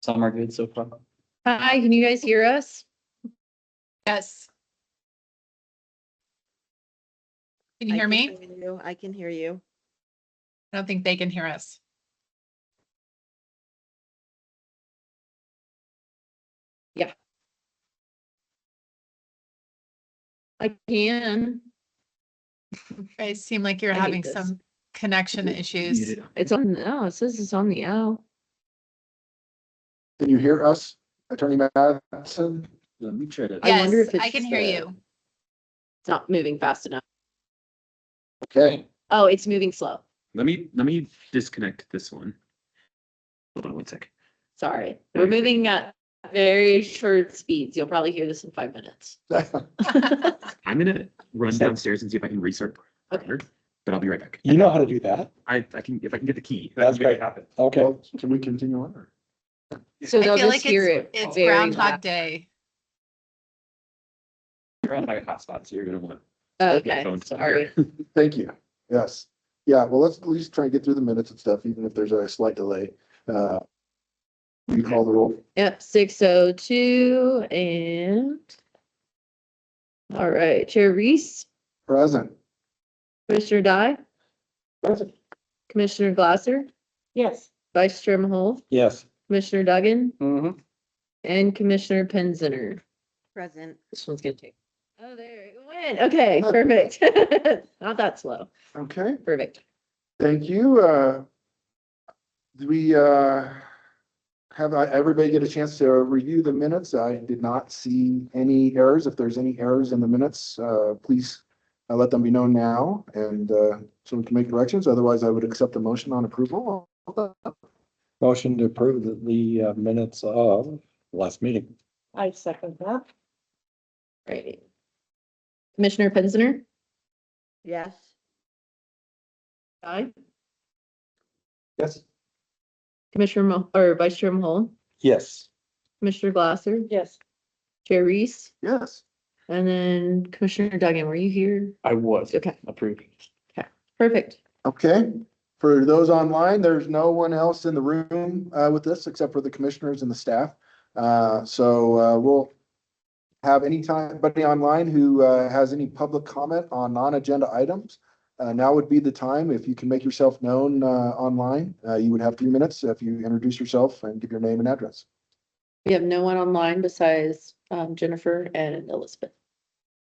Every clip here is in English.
Some are good so far. Hi, can you guys hear us? Yes. Can you hear me? I can hear you. I don't think they can hear us. I can. You guys seem like you're I hate having this. some connection issues. It's on, oh, it says it's on the owl. Can you hear us, Attorney Madison? Let me try to. I wonder Yes, if it's I can hear the- you. It's not moving fast enough. Okay, Oh, it's moving slow. Let me disconnect this one. Hold on one sec. Sorry. We're moving at very short speeds. You'll probably hear this in 5 minutes. I'm gonna run downstairs and see if I can restart. Okay. But I'll be right back. You know how to do that? I can, if I can get the key. That's can make it great. happen. Okay. well, can we continue on? or- So I they'll feel just like hear it. it's very Groundhog loud. Day. You're on my hotspot, so you're gonna want. Okay, phone. sorry. Thank you. Yes. Yeah, well, let's at least try and get through the minutes and stuff, even if there's a slight delay. You call the roll. Yep, 6:02 and. All right, Chair Reese, Present. Commissioner Dye, Commissioner Glasser, Yes. Vice Chair Mahol, Yes. Commissioner Duggan, Mm-hmm. and Commissioner Penzinger. Present. This one's gonna take. Oh, there it went. Okay, perfect. Not that slow. Okay, Perfect. thank you. Do we have everybody get a chance to review the minutes? I did not see any errors. If there's any errors in the minutes, please let them be known now, and so we can make corrections. Otherwise, I would accept the motion on approval. Motion to approve the minutes of last meeting. I second that. Right. Commissioner Penzinger, Yes. aye. Yes. Commissioner or Vice Chair Mahol, Yes. Commissioner Glasser, Yes. Chair Reese, Yes. and then Commissioner Duggan, were you here? I was Okay, approving. perfect. Okay, for those online, there's no one else in the room with this except for the commissioners and the staff. So we'll have anybody online who has any public comment on non-agenda items. Now would be the time. If you can make yourself known online, you would have 3 minutes if you introduce yourself and give your name and address. We have no one online besides Jennifer and Elizabeth.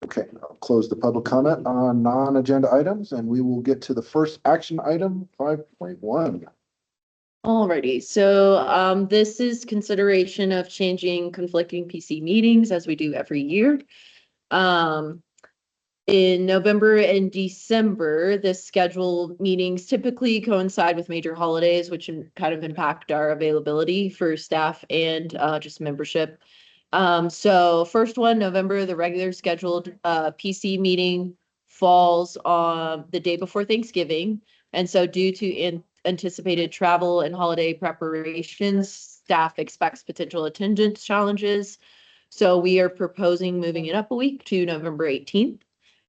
Okay, I'll close the public comment on non-agenda items and we will get to the first action item, 5.1. Alrighty, so this is consideration of changing conflicting PC meetings as we do every year. In November and December, the scheduled meetings typically coincide with major holidays, which kind of impact our availability for staff and just membership. So first one, November, the regular scheduled PC meeting falls on the day before Thanksgiving. And so due to anticipated travel and holiday preparations, staff expects potential attendance challenges. So we are proposing moving it up a week to November 18th.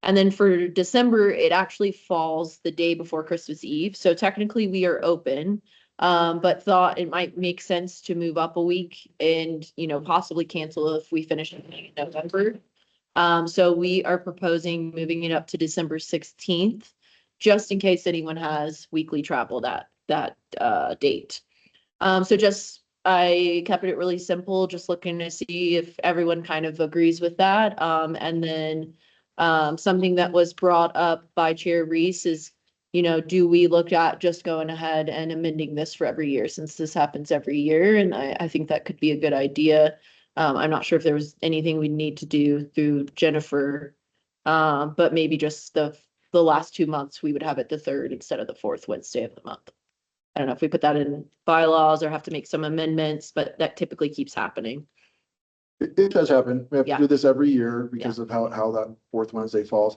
And then for December, it actually falls the day before Christmas Eve. So technically we are open, but thought it might make sense to move up a week and, possibly cancel if we finish in November. So we are proposing moving it up to December 16th, just in case anyone has weekly travel that date. I kept it really simple, just looking to see if everyone kind of agrees with that. And then something that was brought up by Chair Reese is, do we look at just going ahead and amending this for every year since this happens every year? And I think that could be a good idea. I'm not sure if there was anything we need to do through Jennifer. But maybe just the last 2 months, we would have it the 3rd instead of the 4th Wednesday of the month. I don't know if we put that in bylaws or have to make some amendments, but that typically keeps happening. It does happen. We have to Yeah. do this every year because of how that fourth Wednesday falls.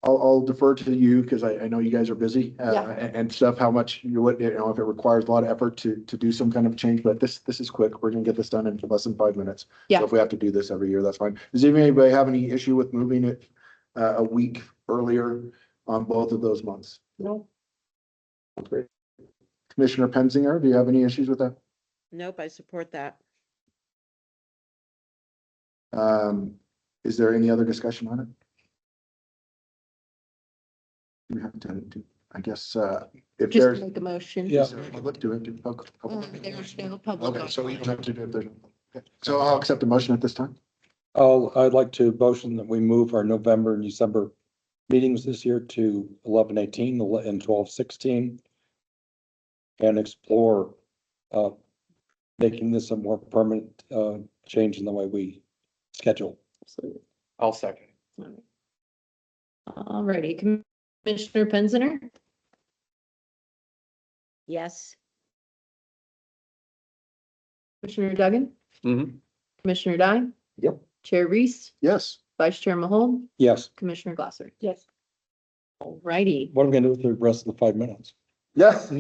I'll defer to you because I know you guys are busy Yeah. and stuff, how much if it requires a lot of effort to do some kind of change, but this is quick. We're gonna get this done in less than 5 minutes. Yeah. So if we have to do this every year, that's fine. Does anybody have any issue with moving it a week earlier on both of those months? No. Great. Commissioner Penzinger, do you have any issues with that? Nope, I support that. Is there any other discussion on it? We haven't done it, I guess, if Just to there's. make a motion. Yeah. Is there a public to it? There's no public. Okay, so we don't have to do it. There's no- okay. So I'll accept a motion at this time. I'd like to motion that we move our November and December meetings this year to 11/18 and 12/16. And explore, making this a more permanent, change in the way we schedule. I'll second. Alrighty, Commissioner Pensinger, Yes. Commissioner Duggan, Mm-hmm. Commissioner Dye. Yep. Chair Reese, Yes. Vice Chair Mahold, Yes, Commissioner Glasser. Yes. Alrighty. what are we gonna do with the rest of the 5 minutes? Yes.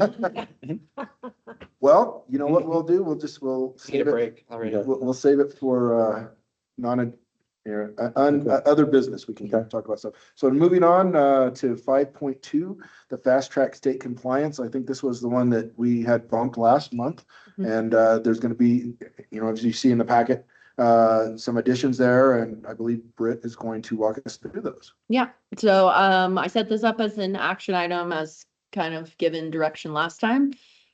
Well, you know what we'll do? We'll Need a save it. break already. Okay. We'll save it for, other business. We can Okay. talk about stuff. So moving on, to 5.2, the fast track state compliance. I think this was the one that we had bumped last month. Mhm. And, there's gonna be, as you see in the packet, some additions there, and I believe Britt is going to walk us through those. Yeah, so I set this up as an action item as kind of given direction last time.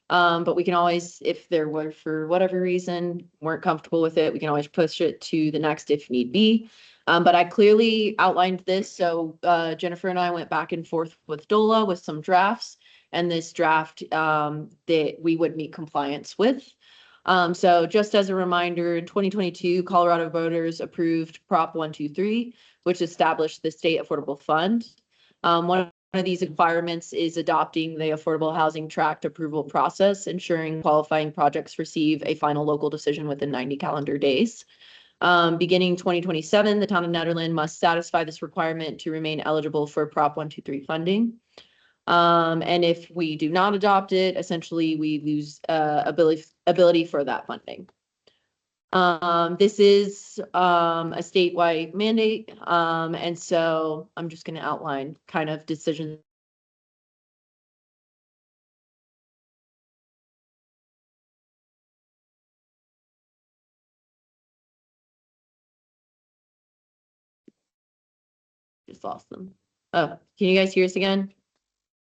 But we can always, if there were for whatever reason weren't comfortable with it, we can always push it to the next if need be. But I clearly outlined this, so Jennifer and I went back and forth with DOLA with some drafts. And this draft that we would meet compliance with. So just as a reminder, in 2022, Colorado voters approved Prop 123, which established the State Affordable Fund. One of these requirements is adopting the Affordable Housing Tract approval process, ensuring qualifying projects receive a final local decision within 90 calendar days. Beginning 2027, the town of Nederland must satisfy this requirement to remain eligible for Prop 123 funding. And if we do not adopt it, essentially we lose ability for that funding. This is a statewide mandate, and so I'm just going to outline kind of decisions. Just lost them. Oh, can you guys hear us again?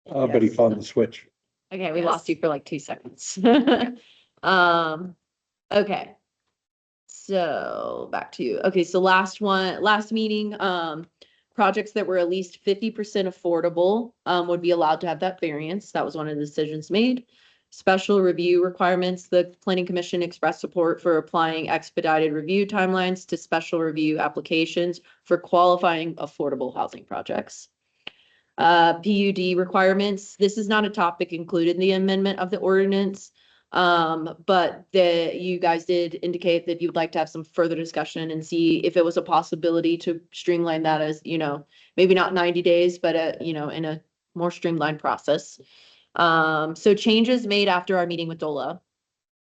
But he found the switch. Okay, we Yes. lost you for like 2 seconds. Okay. So back to you. Okay, so last meeting, projects that were at least 50% affordable, would be allowed to have that variance. That was one of the decisions made. Special review requirements, the planning commission expressed support for applying expedited review timelines to special review applications for qualifying affordable housing projects. PUD requirements, this is not a topic included in the amendment of the ordinance. But you guys did indicate that you'd like to have some further discussion and see if it was a possibility to streamline that as, maybe not 90 days, but in a more streamlined process. So changes made after our meeting with DOLA.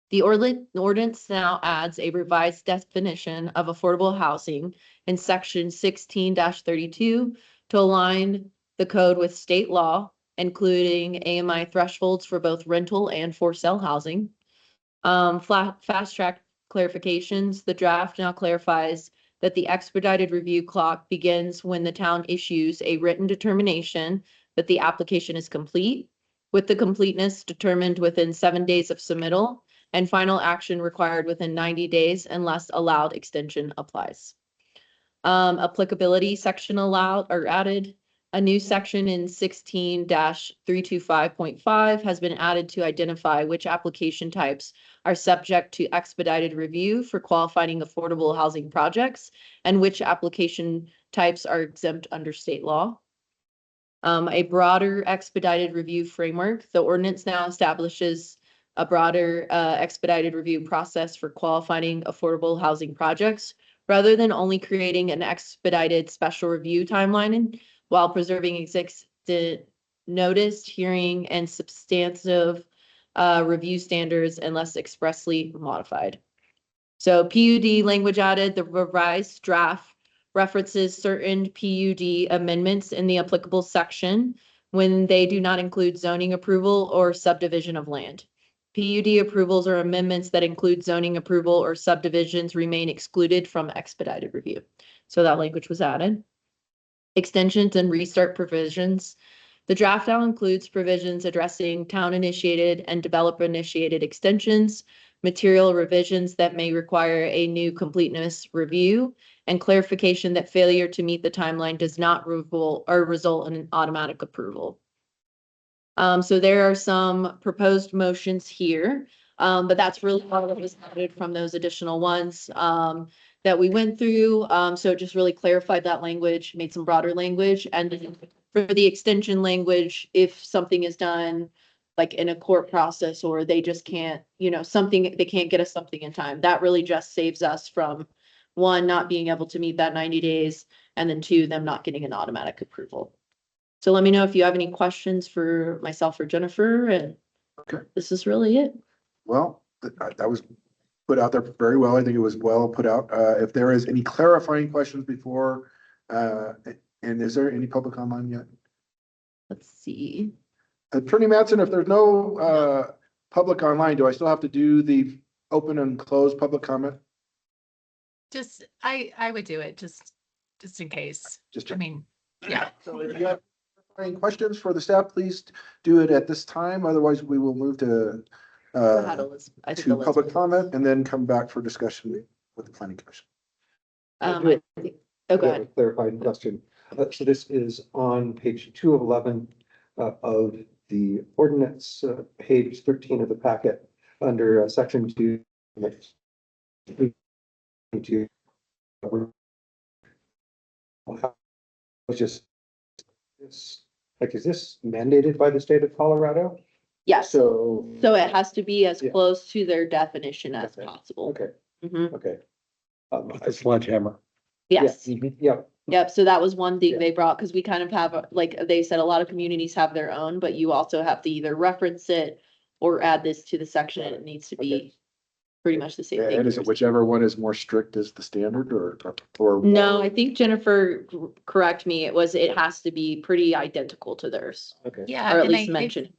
The ordinance now adds a revised definition of affordable housing in section 16-32 to align the code with state law, including AMI thresholds for both rental and for sale housing. Fast track clarifications. The draft now clarifies that the expedited review clock begins when the town issues a written determination that the application is complete, with the completeness determined within 7 days of submittal, and final action required within 90 days unless allowed extension applies. Applicability section allowed or added. A new section in 16-325.5 has been added to identify which application types are subject to expedited review for qualifying affordable housing projects and which application types are exempt under state law. A broader expedited review framework. The ordinance now establishes a broader expedited review process for qualifying affordable housing projects rather than only creating an expedited special review timeline while preserving existing noticed, hearing, and substantive review standards unless expressly modified. So PUD language added, the revised draft references certain PUD amendments in the applicable section when they do not include zoning approval or subdivision of land. PUD approvals or amendments that include zoning approval or subdivisions remain excluded from expedited review. So that language was added. Extensions and restart provisions. The draft now includes provisions addressing town-initiated and developer-initiated extensions, material revisions that may require a new completeness review, and clarification that failure to meet the timeline does not result in an automatic approval. So there are some proposed motions here, but that's really all that was added from those additional ones that we went through. So it just really clarified that language, made some broader language, and then for the extension language, if something is done like in a court process or they just can't, something, they can't get us something in time, that really just saves us from one, not being able to meet that 90 days, and then two, them not getting an automatic approval. So let me know if you have any questions for myself or Jennifer, and Okay. this is really it. Well, that was put out there very well. I think it was well put out. If there is any clarifying questions before, and is there any public online yet? Let's see. Attorney Mattson, if there's no public online, do I still have to do the open and close public comment? Just, I would do it just in case. Just I check. mean, yeah. So if you have any questions for the staff, please do it at this time. Otherwise, we will move to I think to public Elizabeth- comment and then come back for discussion with the planning commission. I think- Oh, go Yeah, a ahead. clarifying question. So this is on page 2 of 11 of the ordinance, page 13 of the packet, under section 2. It's just, this, like, is this mandated by the state of Colorado? Yes, So, so it has to be as Yeah. close to their definition as Okay. possible. okay, Mhm. okay. With the sledgehammer. Yes. Yeah, Yep, so that was one thing Yeah. they brought, because we kind of have, like, they said, a lot of communities have their own, but you also have to either reference it or add this to the section, and it needs to Okay. be pretty much the same thing. And is it whichever one is more strict as the standard or? No, I think Jennifer, correct me, it has to be pretty identical to theirs, okay. Yeah. or at and least I- mention.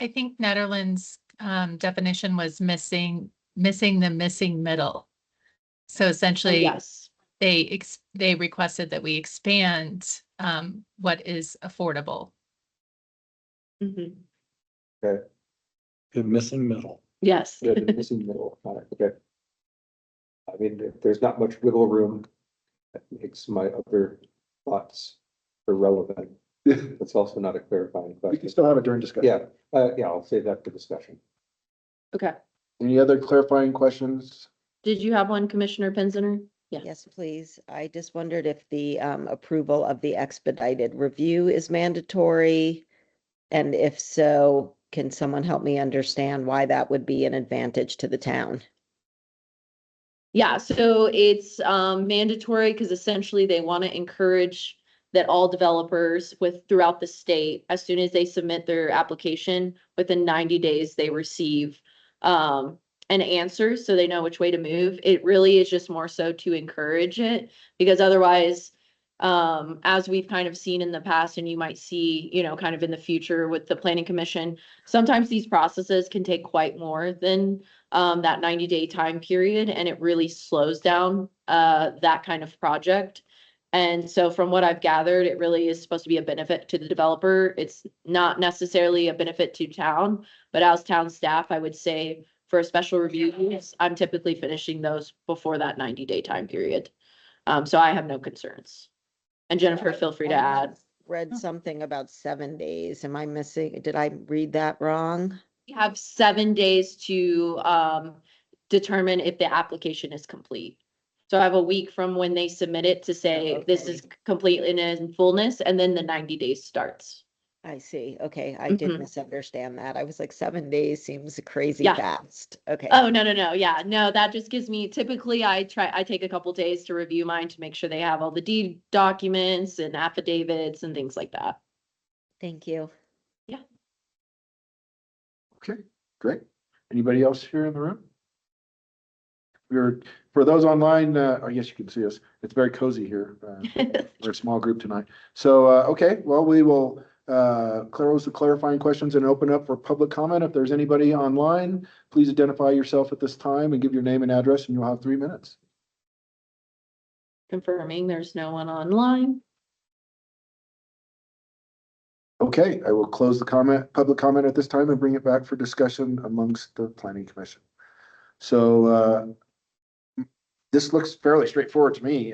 I think Netherlands' definition was missing the missing middle. So essentially, Yes, they requested that we expand what is affordable. Mhm. The missing middle. Yes. Yeah, the missing middle, okay. I mean, if there's not much wiggle room, that makes my other thoughts irrelevant. That's also not a clarifying We can question. still have it during discussion. Yeah, I'll save that for discussion. Okay, Any other clarifying questions? did you have one, Commissioner Pinzner? Yeah. Yes, please. I just wondered if the approval of the expedited review is mandatory. And if so, can someone help me understand why that would be an advantage to the town? Yeah, so it's mandatory because essentially they want to encourage that all developers throughout the state, as soon as they submit their application, within 90 days, they receive an answer so they know which way to move. It really is just more so to encourage it, because otherwise, as we've kind of seen in the past, and you might see, kind of in the future with the planning commission, sometimes these processes can take quite more than that 90-day time period, and it really slows down that kind of project. And so from what I've gathered, it really is supposed to be a benefit to the developer. It's not necessarily a benefit to town, but as town staff, I would say for special reviews, I'm typically finishing those before that 90-day time period. So I have no concerns. And Jennifer, feel free to add. Read something about 7 days. Am I missing? Did I read that wrong? We have 7 days to determine if the application is complete. So I have a week from when they submit it to say this is complete in fullness, and then the 90 days starts. I see. Okay, I did Mhm. misunderstand that. I was like, 7 days seems crazy Yeah. fast. Okay. Oh, no. Yeah, no, that just gives me, typically I take a couple days to review mine to make sure they have all the deed documents and affidavits and things like that. Thank you. Okay, great. Anybody else here in the room? For those online, I guess you can see us. It's very cozy here. We're a small group tonight. So, okay, well, we will close the clarifying questions and open up for public comment. If there's anybody online, please identify yourself at this time and give your name and address, and you'll have 3 minutes. Confirming there's no one online. Okay, I will close the public comment at this time and bring it back for discussion amongst the planning commission. So, this looks fairly straightforward to me.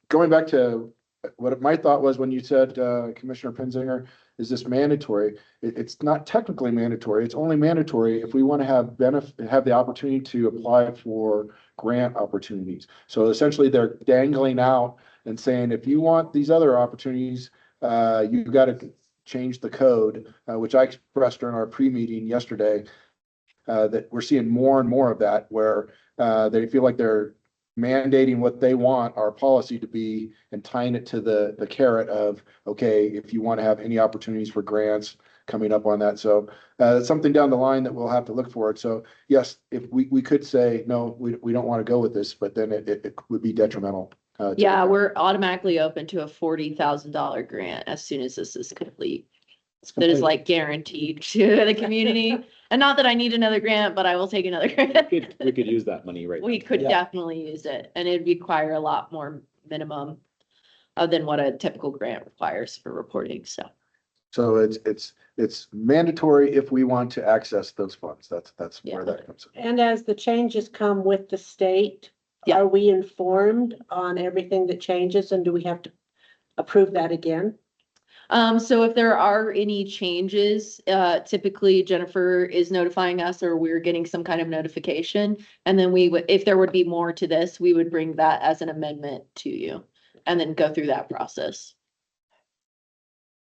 Going back to what my thought was when you said, Commissioner Penzinger, is this mandatory? It's not technically mandatory. It's only mandatory if we want to have the opportunity to apply for grant opportunities. So essentially they're dangling out and saying, if you want these other opportunities, you've got to change the code, which I expressed during our pre-meeting yesterday, that we're seeing more and more of that, where they feel like they're mandating what they want our policy to be and tying it to the carrot of, okay, if you want to have any opportunities for grants coming up on that. So it's something down the line that we'll have to look for it. So yes, if we could say, no, we don't want to go with this, but then it would be detrimental. To Yeah, the- we're automatically open to a $40,000 grant as soon as this is complete. That is like guaranteed to the community. And not that I need another grant, but I will take another grant. We could use that money right now. We could Yeah. definitely use it, and it'd require a lot more minimum than what a typical grant requires for reporting, so. So it's mandatory if we want to access those funds. That's where Yeah. that comes in. And as the changes come with the state, Yeah. are we informed on everything that changes, and do we have to approve that again? So if there are any changes, typically Jennifer is notifying us or we're getting some kind of notification. And then we would, if there would be more to this, we would bring that as an amendment to you and then go through that process.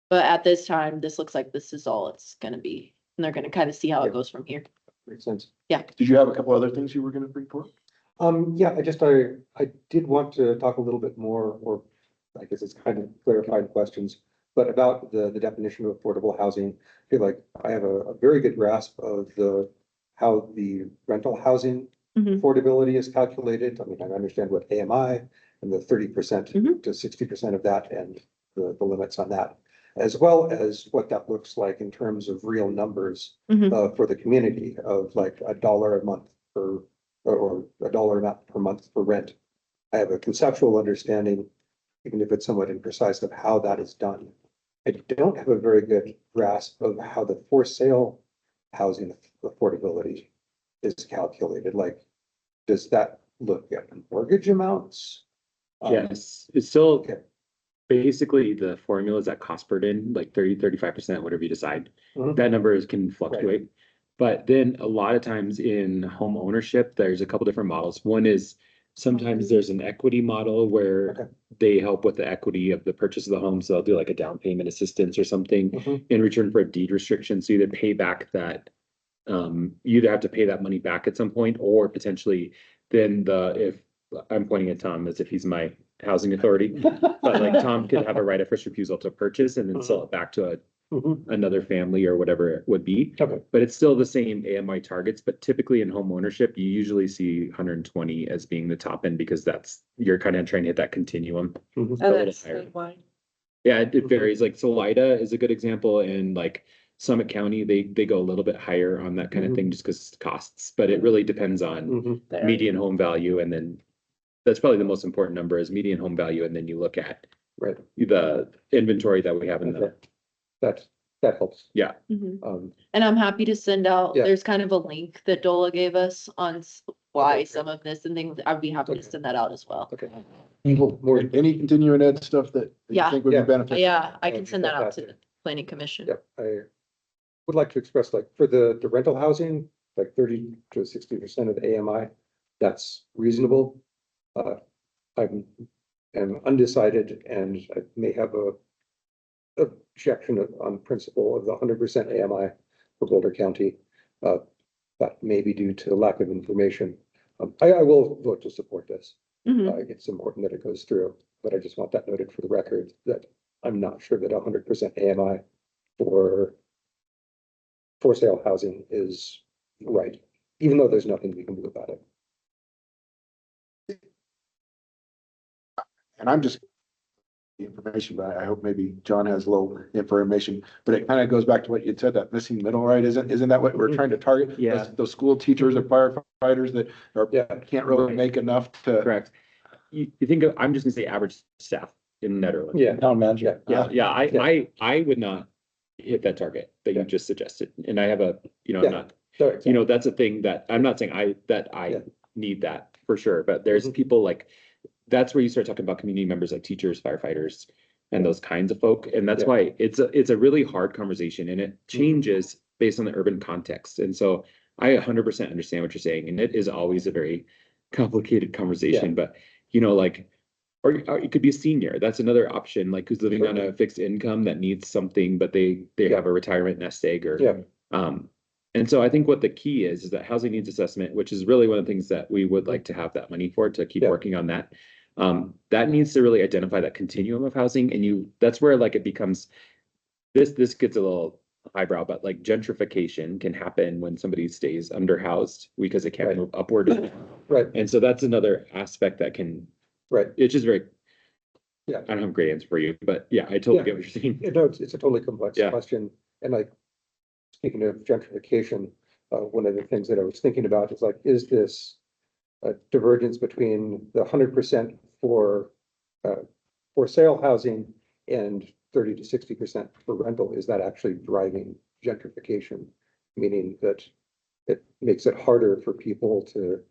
But at this time, this looks like this is all it's gonna be. And they're gonna kind of see how it goes from here. Makes sense. Did you have a couple other things you were going to bring forward? Yeah, I did want to talk a little bit more, or I guess it's kind of clarified questions, but about the definition of affordable housing. I feel like I have a very good grasp of how the rental housing Mhm. affordability is calculated. I mean, I understand what AMI and the 30% Mhm. to 60% of that and the limits on that, as well as what that looks like in terms of real numbers Mhm. for the community of like $1 a month or $1 amount per month for rent. I have a conceptual understanding, even if it's somewhat imprecise, of how that is done. I don't have a very good grasp of how the for sale housing affordability is calculated. Like, does that look at mortgage amounts? Yes, it's still Okay. basically the formula is at cost burden, like 35%, whatever you decide. Mhm. That number can fluctuate. But then a lot of times in home ownership, there's a couple different models. One is sometimes there's an equity model Okay. where they help with the equity of the purchase of the home. So they'll do like a down payment assistance or something Mhm. in return for a deed restriction. So either pay back that, you either have to pay that money back at some point, or potentially then if I'm pointing at Tom as if he's my housing authority, but like Tom could have a right of first refusal to purchase and then sell it back to Mhm. another family or whatever it would be. Okay. But it's still the same AMI targets, but typically in home ownership, you usually see 120 as being the top end because you're kind of trying to hit that continuum. Mhm. And little that's higher. statewide. Yeah, it Mhm. varies. Like Salida is a good example, and like Summit County, they go a little bit higher on that kind of Mhm. thing just because costs, but it really depends on Mhm. There. median home value, and then that's probably the most important number is median home value, and then you look at Right. the inventory that we have in the. Okay. That helps. Mhm. And I'm happy to send out, Yeah. there's kind of a link that Dola gave us on why some of this and things. I'd be happy to Okay. send that out as well. Okay. More. Any continuing ed stuff that you Yeah. think would be Yeah. beneficial? Yeah, I That'd can be send that out to the fantastic. planning commission. Yep, I would like to express, like, for the rental housing, like 30 to 60% of the AMI, that's reasonable. I'm undecided and I may have a objection on principle of the 100% AMI for Boulder County. That may be due to lack of information. I will vote to support this. Mhm. It's important that it goes through, but I just want that noted for the record that I'm not sure that 100% AMI for sale housing is right, even though there's nothing we can do about it. And I'm just information, but I hope maybe John has a little information, but it kind of goes back to what you said, that missing middle, right? Isn't that what we're trying to target? Yeah. Those school teachers or firefighters that are, Yeah. can't really Right. make enough to. Correct. You think of, I'm just gonna say average staff in Netherlands. Yeah. Town manager. Yeah, I would not hit that target that you Yeah. just suggested. And I have a, I'm Yeah. not, So, that's a thing that, I'm not saying I Yeah. need that for sure, but there's Mhm. people like, that's where you start talking about community members like teachers, firefighters, and those kinds of folk. And that's Yeah. why it's a really hard conversation and it changes based on the urban context. And so I 100% understand what you're saying. And it is always a very complicated conversation, but like, or it could be a senior. That's another option, like who's living on a fixed income that needs something, but they Yeah. have a retirement nest egg or. Yeah. And so I think what the key is that housing needs assessment, which is really one of the things that we would like to have that money for, to keep Yeah. working on that. That needs to really identify that continuum of housing, and that's where like it becomes, this gets a little highbrow, but like gentrification can happen when somebody stays underhoused because it can't Right. move upward. Right, And so that's another aspect that can, right. it's just very. Yeah. I don't have a great answer for you, but yeah, I totally Yeah. get what you're saying. No, it's a totally complex Yeah. question. And like, speaking of gentrification, one of the things that I was thinking about is like, is this a divergence between the 100% for sale housing and 30 to 60% for rental? Is that actually driving gentrification? Meaning that it makes it harder for people to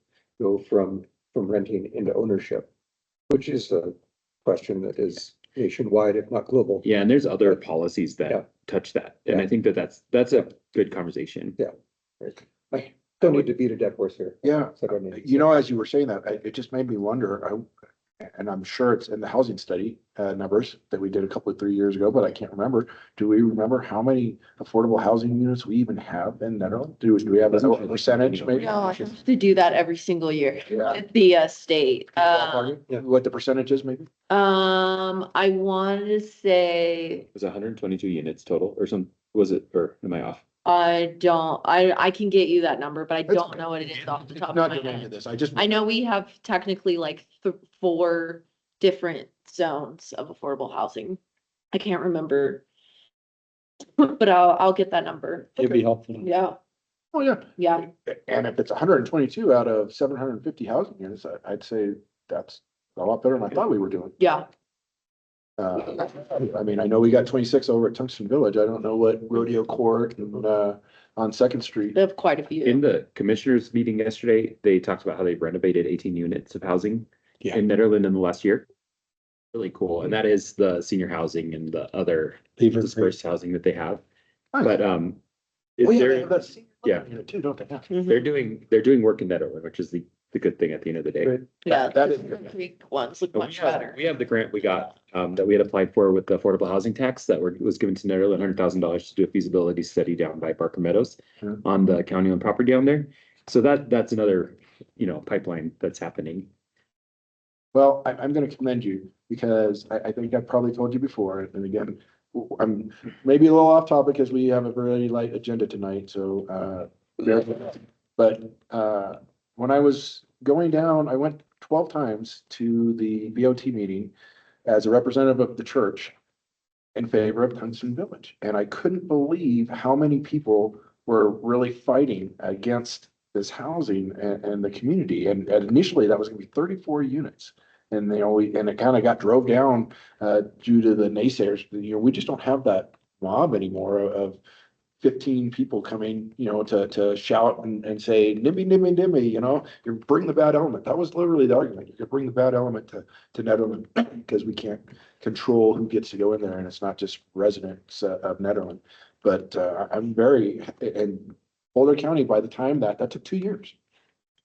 go from renting into ownership, which is a question that is nationwide, if not global. Yeah, and there's other policies Yeah. that touch that, and I Yeah. think that's a good conversation. I don't need to beat a dead horse here. Yeah, So I don't need- as you were saying that, it just made me wonder, and I'm sure it's in the housing study, numbers that we did a couple of 3 years ago, but I can't remember. Do we remember how many affordable housing units we even have in Netherlands? Do we have a percentage maybe? No, I have to do that every single year Yeah. with the state. Yeah. What the percentage is maybe? I wanted to say, It was 122 units total or was it, or am I off? I can get you that number, but I That's don't okay. know what it is off the top of Not my getting into head. this, I just. I know we have technically like 4 different zones of affordable housing. I can't remember. But I'll get that number. It'd be helpful. Yeah, Oh, yeah. yeah. And if it's 122 out of 750 housing units, I'd say that's a lot better than I thought we were doing. Yeah, I mean, I know we got 26 over at Tungsten Village. I don't know what Rodeo Court and, on Second Street. they have quite a In few. the commissioners meeting yesterday, they talked about how they've renovated 18 units of housing Yeah. in Netherlands in the last year. Really cool, and that is the senior housing and the other Beaver Creek. dispersed housing that they have, Nice. but Oh, if yeah, they they're have that senior yeah. living unit too, don't they? Yeah. Mhm. they're doing work in Netherlands, which is the good thing at the end of the day. Great. Yeah, that the is- Beaver Creek ones look But much better. we have the grant we got, that we had applied for with the affordable housing tax that was given to Netherlands, $100,000 to do a feasibility study down by Barker Meadows Yeah. on the county-owned property down there. So that's another, pipeline that's happening. Well, I'm gonna commend you because I think I've probably told you before, and again, I'm maybe a little off topic because we have a very light agenda tonight, so, but, when I was going down, I went 12 times to the BOT meeting as a representative of the church in favor of Tungsten Village, and I couldn't believe how many people were really fighting against this housing and the community. And initially that was gonna be 34 units. And and it kind of got drove down due to the naysayers. We just don't have that mob anymore of 15 people coming, to shout and say, NIMBY, NIMBY, NIMBY, you bring the bad element. That was literally the argument. You could bring the bad element to Netherlands because we can't control who gets to go in there. And it's not just residents of Netherlands. But I'm and Boulder County, by the time that took 2 years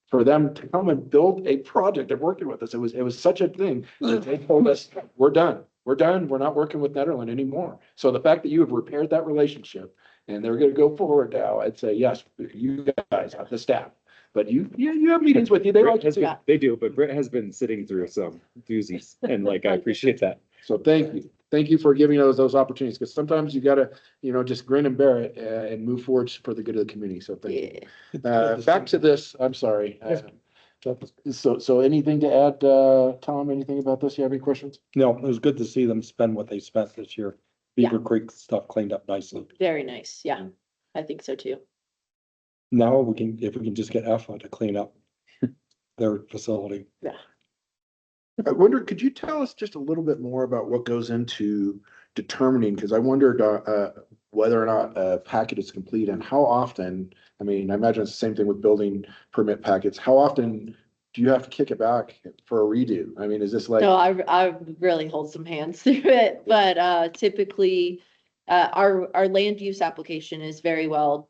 for them to come and build a project and working with us. It was such a thing that they told us, we're done. We're done. We're not working with Netherlands anymore. So the fact that you have repaired that relationship and they're going to go forward now, I'd say, yes, you guys have the staff, but you have meetings with you. They like to. They do, but Britt has been sitting through some doozies and I appreciate that. So thank you. Thank you for giving us those opportunities because sometimes you gotta, just grin and bear it and move forward for the good of the community. So thank you. Yeah. Back to this, I'm sorry. So anything to add, Tom, anything about this? You have any questions? No, it was good to see them spend what they spent this year. Yeah. Beaver Creek stuff cleaned up nicely. Very nice. Yeah, I think so too. Now we can, if we can just get EFA to clean up their facility. I wonder, could you tell us just a little bit more about what goes into determining, because I wondered, whether or not a packet is complete and how often, I mean, I imagine it's the same thing with building permit packets. How often do you have to kick it back for a redo? I mean, is this like? So I really hold some hands through it, but typically our land use application is very well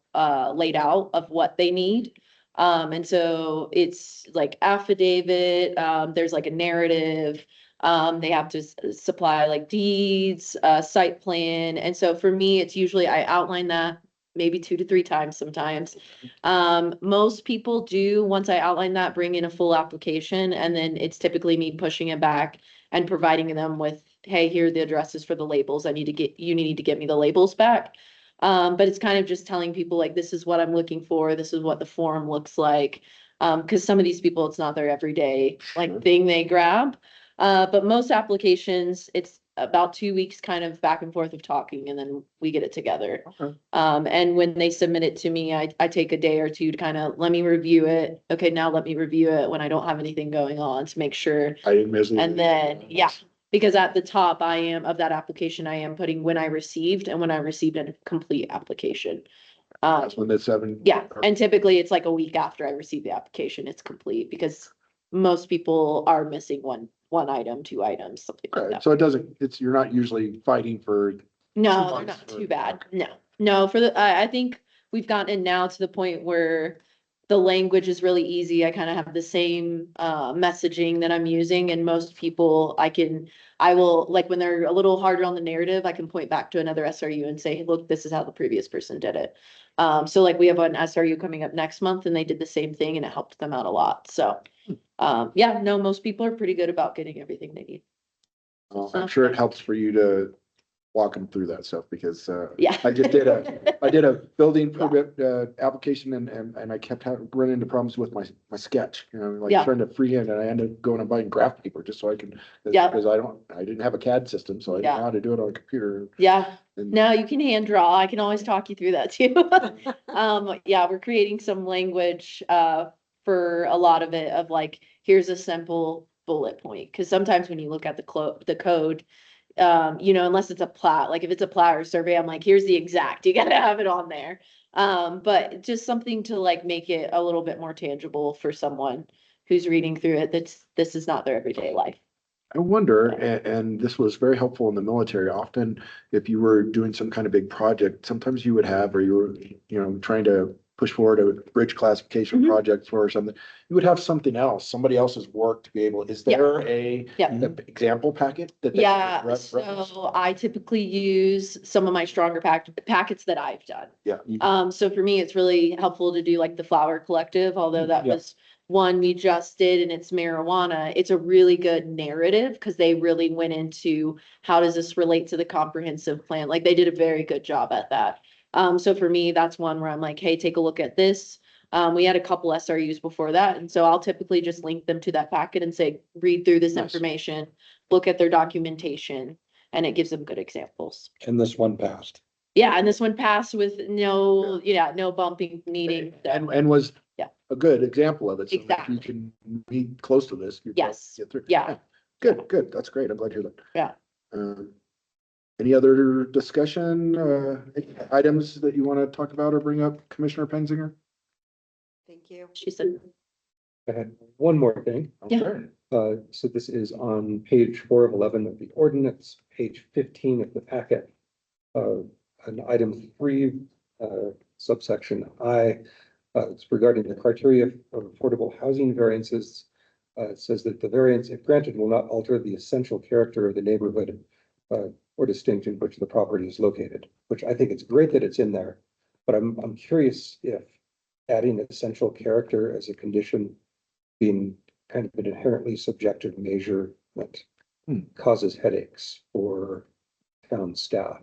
laid out of what they need. And so it's like affidavit, there's like a narrative, they have to supply like deeds, site plan. And so for me, it's usually I outline that maybe 2 to 3 times sometimes. Most people do, once I outline that, bring in a full application, and then it's typically me pushing it back and providing them with, hey, here are the addresses for the labels. You need to get me the labels back. But it's kind of just telling people like, this is what I'm looking for. This is what the form looks like. Cause some of these people, it's not their everyday like thing they grab. But most applications, it's about 2 weeks kind of back and forth of talking, and then we get it together. Okay. And when they submit it to me, I take a day or two to kind of let me review it. Okay, now let me review it when I don't have anything going on to make sure. I didn't miss it. And then, yeah, because at the top of that application, I am putting when I received a complete application. That's when the 7. Yeah, and typically it's like a week after I receive the application, it's complete because most people are missing one item, 2 items, something like Okay, that. so it doesn't, you're not usually fighting for. No, 2 they're months not or- too bad. No, I think we've gotten now to the point where the language is really easy. I kind of have the same messaging that I'm using, and most people I will, like when they're a little harder on the narrative, I can point back to another SRU and say, hey, look, this is how the previous person did it. So like we have an SRU coming up next month, and they did the same thing, and it helped them out a lot. So yeah, no, most people are pretty good about getting everything they need. I'm sure it helps for you to walk them through that stuff because, Yeah. I just did a building permit, application and I kept running into problems with my sketch, you know, like Yeah. trying to freehand, and I ended up going and buying graph paper just so I can. Yeah. Because I didn't have a CAD system, so I didn't know how to do it on a computer. Yeah, And- no, you can hand draw. I can always talk you through that too. Yeah, we're creating some language for a lot of it of like, here's a simple bullet point. Cause sometimes when you look at the code, you know, unless it's a plat, like if it's a plat or survey, I'm like, here's the exact, you gotta have it on there. But just something to like make it a little bit more tangible for someone who's reading through it. This is not their everyday life. I wonder, and this was very helpful in the military, often if you were doing some kind of big project, sometimes you would have, or you were, you know, trying to push forward a bridge classification Mhm. project for something, you would have something else, somebody else's work to be able, is there a example packet? that they can Yeah, reference? so I typically use some of my stronger packets that I've done. Yeah. So for me, it's really helpful to do like the Flower Collective, although that Yeah. was one we just did and it's marijuana. It's a really good narrative because they really went into how does this relate to the comprehensive plan? Like they did a very good job at that. So for me, that's one where I'm like, hey, take a look at this. We had a couple SRUs before that, and so I'll typically just link them to that packet and say, read through this Nice. information, look at their documentation, and it gives them good examples. And this one passed. Yeah, and this one passed with no bumping needing. And was Yeah. a good example of it. So if Exactly. you can be close to this. you'll Yes. get through. Yeah. Good. That's great. I'm glad to hear that. Yeah. Any other discussion, items that you want to talk about or bring up, Commissioner Penzinger? Thank you. She said, I had one more thing. Yeah. Okay. So this is on page 4 of 11 of the ordinance, page 15 of the packet. On item 3, subsection I, it's regarding the criteria of affordable housing variances. It says that the variance, if granted, will not alter the essential character of the neighborhood or distinct in which the property is located, which I think it's great that it's in there. But I'm curious if adding essential character as a condition being kind of an inherently subjective measurement causes headaches for town staff.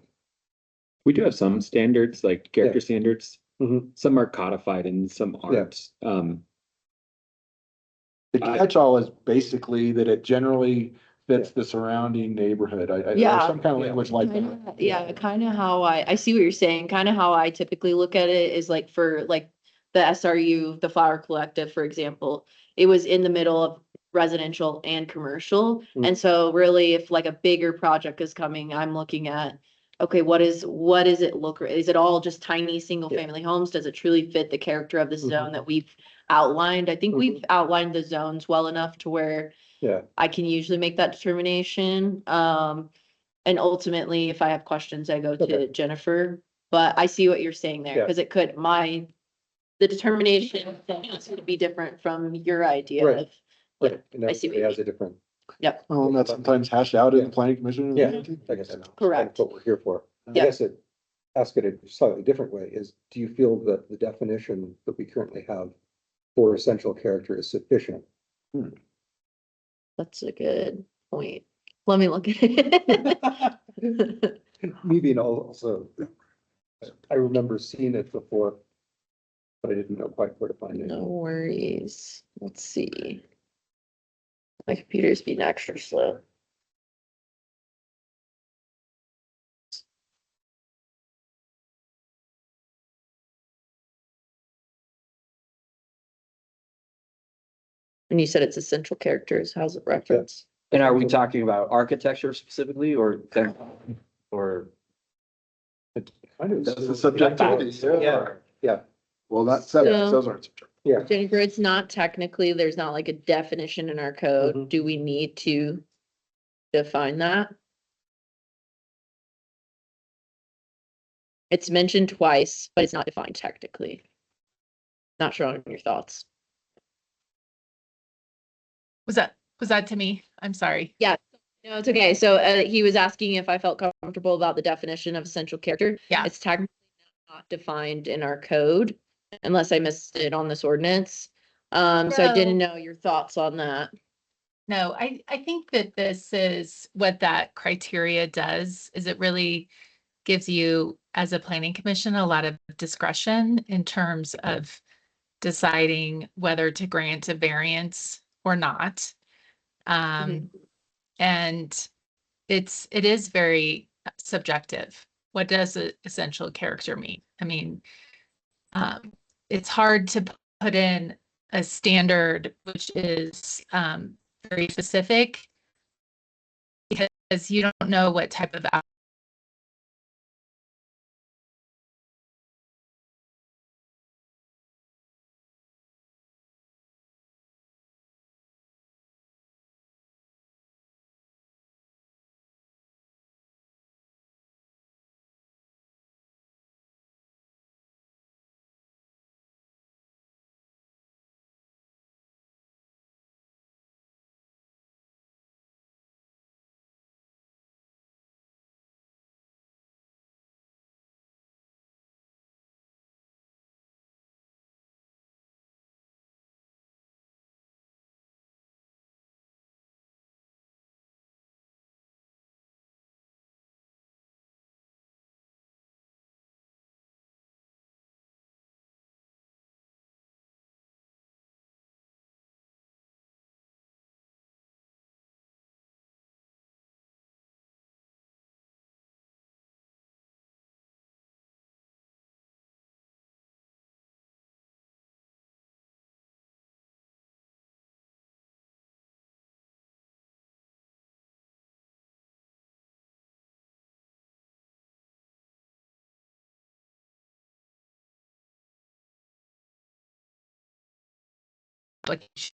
We do have some standards, like character standards. Mhm. Some are codified and some aren't. The catch-all is basically that it generally fits the surrounding neighborhood. There's Yeah. some kind of language like that. Yeah, kind of how I see what you're saying. Kind of how I typically look at it is like for like the SRU, the Flower Collective, for example, it was in the middle of residential and commercial. Mm. And so really if like a bigger project is coming, I'm looking at, okay, what is it look, is it all just tiny single Yeah. family homes? Does it truly fit the character of the Mhm. zone that we've outlined? I think Mhm. we've outlined the zones well enough to where Yeah, I can usually make that determination. And ultimately, if I have questions, I go to Okay. Jennifer. But I see what you're saying there, Yeah. because it could, the determination is going to be different from your idea Right. of. right. And I see what everybody you has a different, Well, and that's sometimes hashed out in the Yeah. planning commission. Yeah. I guess that's Correct. what we're here for. I Yeah. guess ask it a slightly different way is, do you feel that the definition that we currently have for essential character is sufficient? That's a good point. Let me look at it. Me being also, I remember seeing it before, but I didn't know quite where to find it. No worries. Let's see. My computer's being extra slow. And you said it's essential characters. How's it referenced? And are we talking about architecture specifically or, or? Kind of. That's the subjectivity. Yeah, Well, that's, So- those aren't subjective. yeah. Jennifer, it's not technically, there's not like a definition in our code. Mhm. Do we need to define that? It's mentioned twice, but it's not defined technically. Not sure on your thoughts. Was that to me? I'm sorry. No, it's okay. So he was asking if I felt comfortable about the definition of essential character. Yeah. It's technically not defined in our code unless I missed it on this ordinance. So I didn't know your thoughts on that. No, I think that this is what that criteria does, is it really gives you, as a planning commission, a lot of discretion in terms of deciding whether to grant a variance or not. And it is very subjective. What does essential character mean? I mean, it's hard to put in a standard which is very specific because you don't know what type of application